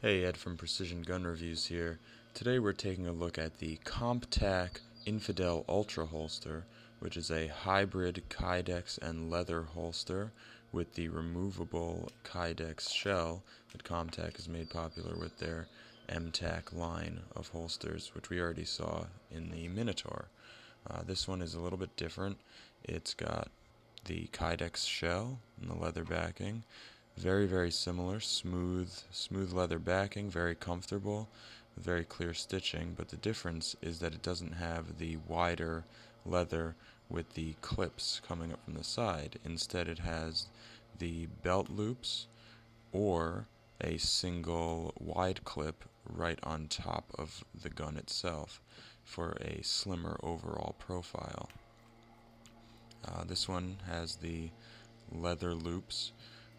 Hey, Ed from Precision Gun Reviews here. Today we're taking a look at the Comp-Tac Infidel Ultra holster, which is a hybrid kydex-and-leather holster with the removable kydex shell that Comp-Tac has made popular with their M-Tac line of holsters, which we already saw in the Minotaur. This one is a little bit different. It's got the kydex shell and the leather backing. Very similar, smooth leather backing, very comfortable, very clear stitching, but the difference is that it doesn't have the wider leather with the clips coming up from the side. Instead, it has the belt loops or a single wide clip right on top of the gun itself for a slimmer overall profile. This one has the leather loops,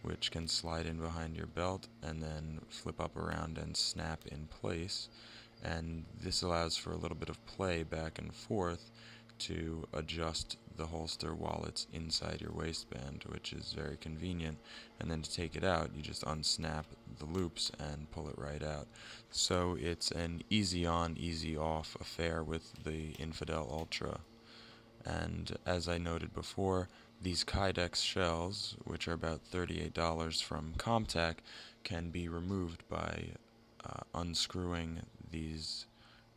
which can slide in behind your belt and then flip up around and snap in place. And this allows for a little bit of play back and forth to adjust the holster while it's inside your waistband, which is very convenient. And then to take it out, you just unsnap the loops and pull it right out. So it's an easy on, easy off affair with the Infidel Ultra. And as I noted before, these kydex shells, which are about $38 from Comp-Tac, can be removed by unscrewing these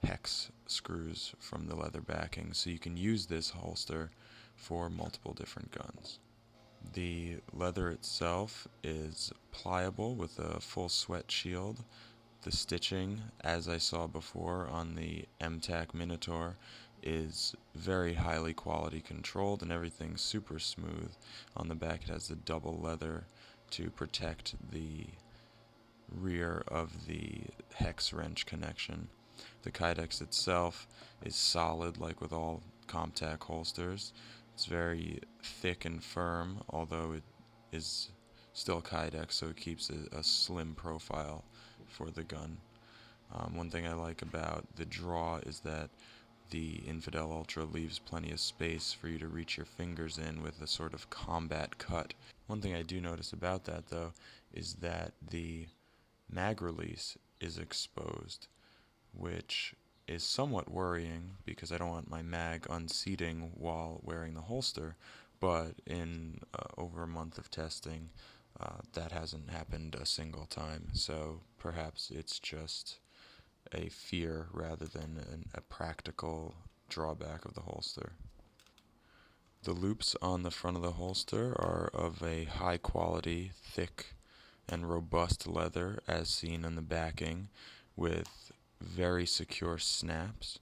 hex screws from the leather backing, so you can use this holster for multiple different guns. The leather itself is pliable with a full sweat shield. The stitching, as I saw before on the M-Tac Minotaur, is very highly quality controlled and everything's super smooth. On the back it has the double leather to protect the rear of the hex wrench connection. The kydex itself is solid, like with all Comp-Tac holsters. It's very thick and firm, although it is still kydex, so it keeps a slim profile for the gun. One thing I like about the draw is that the Infidel Ultra leaves plenty of space for you to reach your fingers in with a sort of combat cut. One thing I do notice about that, though, is that the mag release is exposed, which is somewhat worrying because I don't want my mag unseating while wearing the holster, but in over a month of testing, that hasn't happened a single time, so perhaps it's just a fear rather than a practical drawback of the holster. The loops on the front of the holster are of a high quality, thick, and robust leather as seen in the backing, with very secure snaps.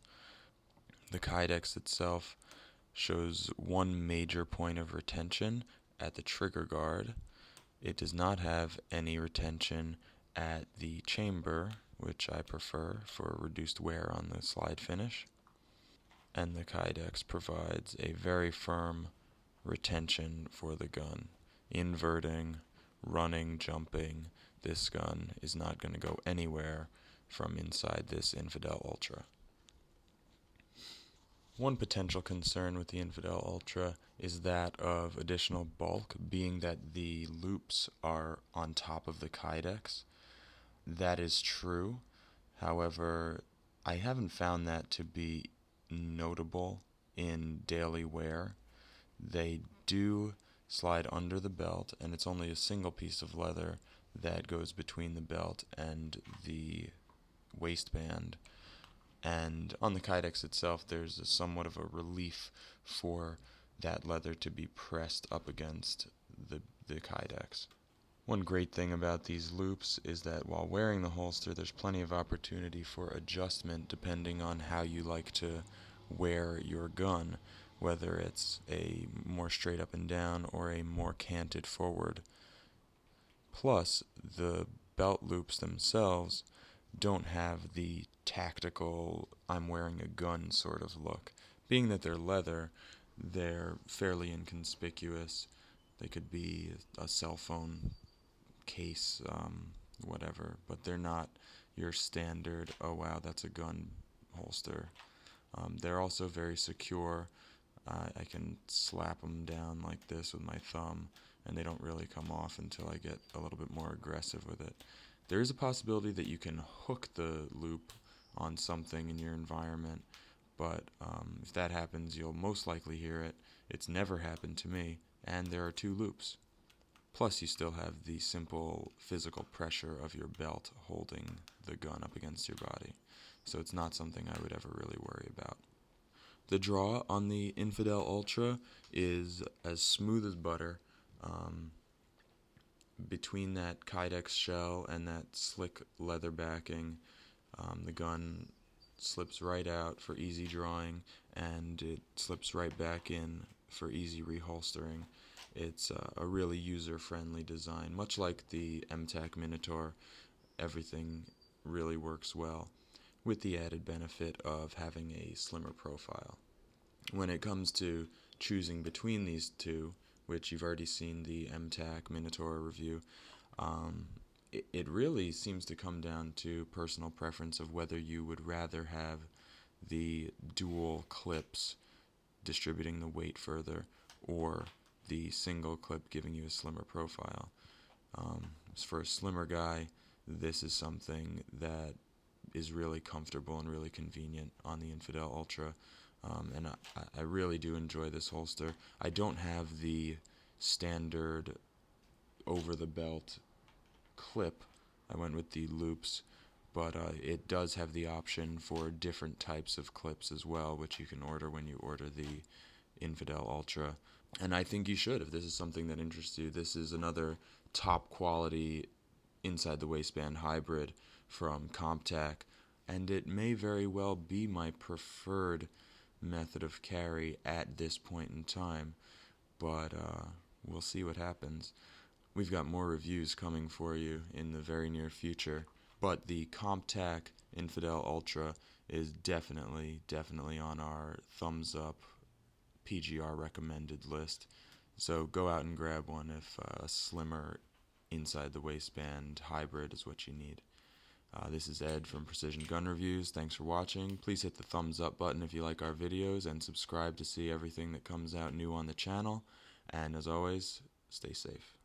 The kydex itself shows one major point of retention at the trigger guard. It does not have any retention at the chamber, which I prefer for reduced wear on the slide finish. And the kydex provides a very firm retention for the gun. Inverting, running, jumping, this gun is not going to go anywhere from inside this Infidel Ultra. One potential concern with the Infidel Ultra is that of additional bulk, being that the loops are on top of the kydex. That is true. However, I haven't found that to be notable in daily wear. They do slide under the belt, and it's only a single piece of leather that goes between the belt and the waistband. And on the kydex itself, there's somewhat of a relief for that leather to be pressed up against the kydex. One great thing about these loops is that while wearing the holster, there's plenty of opportunity for adjustment depending on how you like to wear your gun, whether it's a more straight up and down or a more canted forward. Plus, the belt loops themselves don't have the tactical, I'm wearing a gun sort of look. Being that they're leather, they're fairly inconspicuous. They could be a cell phone case, whatever, but they're not your standard, oh wow, that's a gun holster. They're also very secure. I can slap them down like this with my thumb, and they don't really come off until I get a little bit more aggressive with it. There is a possibility that you can hook the loop on something in your environment, but if that happens, you'll most likely hear it. It's never happened to me, and there are 2 loops. Plus, you still have the simple physical pressure of your belt holding the gun up against your body. So it's not something I would ever really worry about. The draw on the Infidel Ultra is as smooth as butter. Between that kydex shell and that slick leather backing, the gun slips right out for easy drawing, and it slips right back in for easy reholstering. It's a really user-friendly design. Much like the M-Tac Minotaur, everything really works well, with the added benefit of having a slimmer profile. When it comes to choosing between these two, which you've already seen the M-Tac Minotaur review, it really seems to come down to personal preference of whether you would rather have the dual clips distributing the weight further, or the single clip giving you a slimmer profile. For a slimmer guy, this is something that is really comfortable and really convenient on the Infidel Ultra, and I really do enjoy this holster. I don't have the standard over-the-belt clip. I went with the loops, but it does have the option for different types of clips as well, which you can order when you order the Infidel Ultra. And I think you should, if this is something that interests you. This is another top quality inside the waistband hybrid from Comp-Tac, and it may very well be my preferred method of carry at this point in time, but we'll see what happens. We've got more reviews coming for you in the very near future, but the Comp-Tac Infidel Ultra is definitely on our thumbs up PGR recommended list. So go out and grab one if a slimmer inside the waistband hybrid is what you need. This is Ed from Precision Gun Reviews. Thanks for watching. Please hit the thumbs up button if you like our videos, and subscribe to see everything that comes out new on the channel. And as always, stay safe.